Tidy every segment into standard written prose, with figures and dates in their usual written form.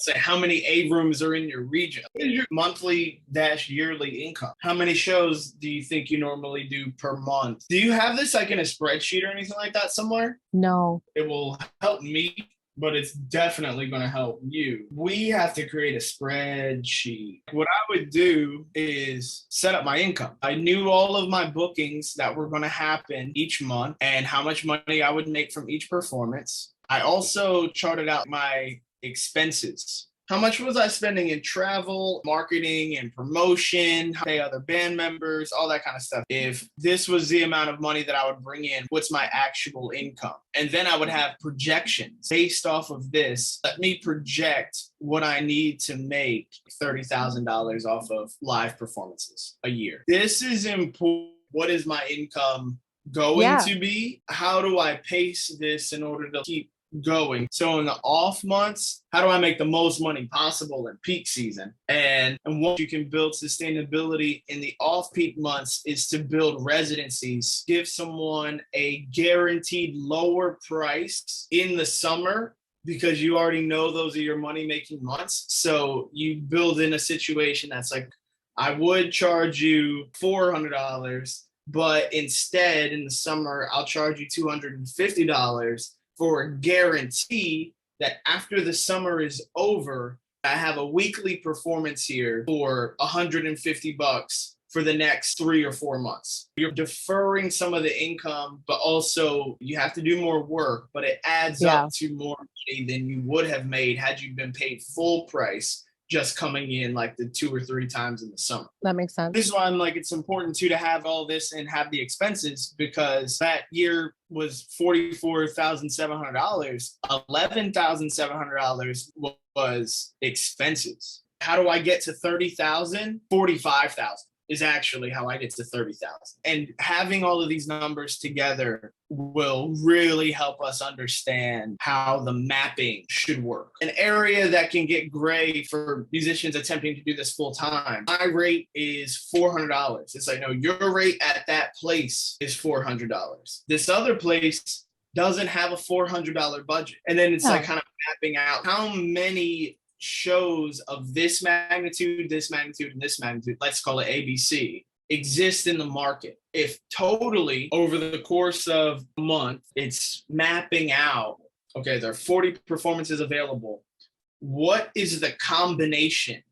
Say how many A rooms are in your region? What is your monthly dash yearly income? How many shows do you think you normally do per month? Do you have this like in a spreadsheet or anything like that somewhere? No. It will help me, but it's definitely going to help you. We have to create a spreadsheet. What I would do is set up my income. I knew all of my bookings that were going to happen each month and how much money I would make from each performance. I also charted out my expenses. How much was I spending in travel, marketing, and promotion, pay other band members, all that kind of stuff? If this was the amount of money that I would bring in, what's my actual income? And then I would have projections based off of this. Let me project what I need to make $30,000 off of live performances a year. This is important. What is my income going Yeah. to be? How do I pace this in order to keep going? So in the off months, how do I make the most money possible in peak season? And what you can build sustainability in the off peak months is to build residencies, give someone a guaranteed lower price in the summer because you already know those are your money making months. So you build in a situation that's like, I would charge you $400, but instead in the summer, I'll charge you $250 for a guarantee that after the summer is over, I have a weekly performance here for $150 for the next 3 or 4 months. You're deferring some of the income, but also you have to do more work, but it adds Yeah. up to more money than you would have made had you been paid full price just coming in like the 2 or 3 times in the summer. That makes sense. This is why I'm like, it's important too to have all this and have the expenses, because that year was $44,700. $11,700 was expenses. How do I get to 30,000? 45,000 is actually how I get to 30,000. And having all of these numbers together will really help us understand how the mapping should work. An area that can get gray for musicians attempting to do this full time. My rate is $400. It's like, no, your rate at that place is $400. This other place doesn't have a $400 budget. And then it's like kind of mapping out how many shows of this magnitude, and this magnitude, let's call it ABC, exist in the market. If totally over the course of a month, it's mapping out, okay, there are 40 performances available. What is the combination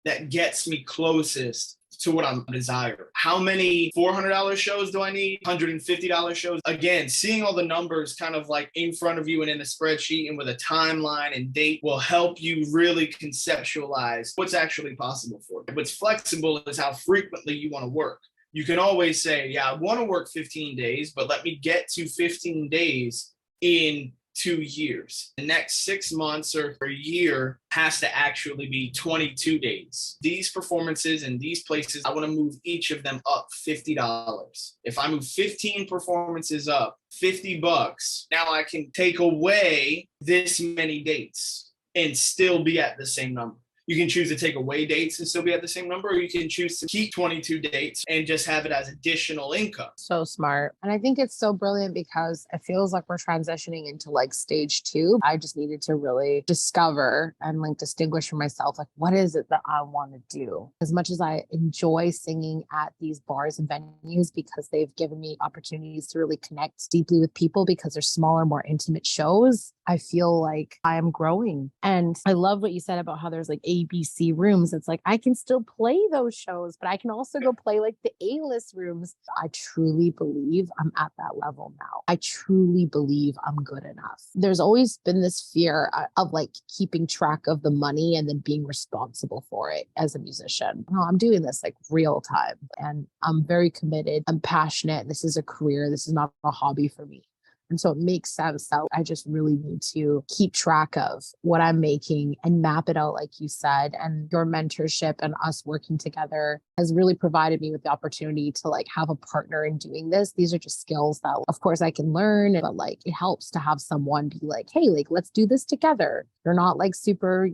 that gets me closest to what I'm desiring? How many $400 shows do I need? $150 shows? Again, seeing all the numbers kind of like in front of you and in a spreadsheet and with a timeline and date will help you really conceptualize what's actually possible for you. What's flexible is how frequently you want to work. You can always say, yeah, I want to work 15 days, but let me get to 15 days in 2 years. The next 6 months or a year has to actually be 22 days. These performances in these places, I want to move each of them up $50. If I move 15 performances up $50, now I can take away this many dates and still be at the same number. You can choose to take away dates and still be at the same number, or you can choose to keep 22 dates and just have it as additional income. So smart. And I think it's so brilliant because it feels like we're transitioning into like stage 2. I just needed to really discover and like distinguish for myself, like, what is it that I want to do? As much as I enjoy singing at these bars and venues because they've given me opportunities to really connect deeply with people because they're smaller, more intimate shows, I feel like I am growing. And I love what you said about how there's like ABC rooms. It's like, I can still play those shows, but I can also go play like the A-list rooms. I truly believe I'm at that level now. I truly believe I'm good enough. There's always been this fear of like keeping track of the money and then being responsible for it as a musician. No, I'm doing this like real time and I'm very committed. I'm passionate. This is a career. This is not a hobby for me. And so it makes sense that I just really need to keep track of what I'm making and map it out, like you said. And your mentorship and us working together has really provided me with the opportunity to like have a partner in doing this. These are just skills that, of course, I can learn, but like it helps to have someone be like, hey, like, let's do this together. You're not like super,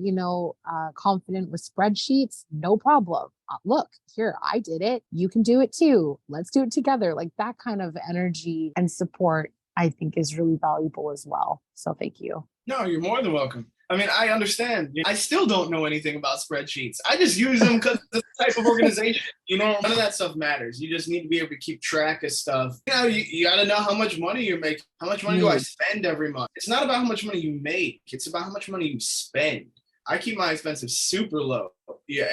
confident with spreadsheets. No problem. Look, here, I did it. You can do it too. Let's do it together. Like that kind of energy and support I think is really valuable as well. So thank you. No, you're more than welcome. I mean, I understand. I still don't know anything about spreadsheets. I just use them because it's the type of organization. None of that stuff matters. You just need to be able to keep track of stuff. You got to know how much money you're making. How much money do I spend every month? It's not about how much money you make. It's about how much money you spend. I keep my expenses super low. Yeah,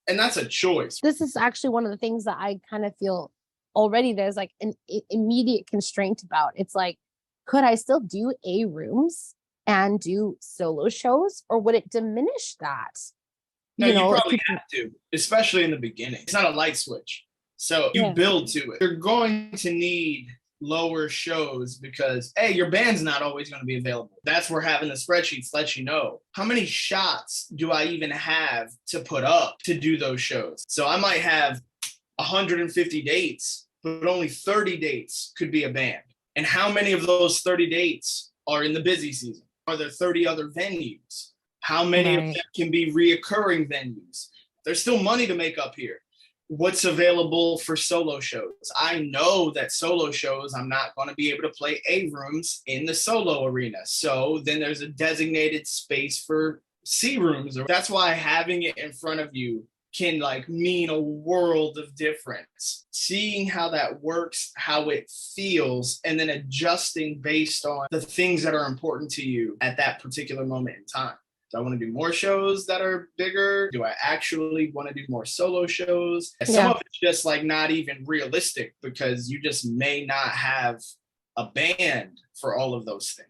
and that's a choice. This is actually one of the things that I kind of feel already there's like an immediate constraint about. It's like, could I still do A rooms and do solo shows, or would it diminish that? No, you probably have to, especially in the beginning. It's not a light switch. So you build to it. You're going to need lower shows because, hey, your band's not always going to be available. That's where having the spreadsheets lets you know how many shots do I even have to put up to do those shows. So I might have 150 dates, but only 30 dates could be a band. And how many of those 30 dates are in the busy season? Are there 30 other venues? How many of them can be reoccurring venues? There's still money to make up here. What's available for solo shows? I know that solo shows, I'm not going to be able to play A rooms in the solo arena. So then there's a designated space for C rooms. That's why having it in front of you can mean a world of difference. Seeing how that works, how it feels, and then adjusting based on the things that are important to you at that particular moment in time. Do I want to do more shows that are bigger? Do I actually want to do more solo shows? Some of it's just not even realistic because you just may not have a band for all of those things.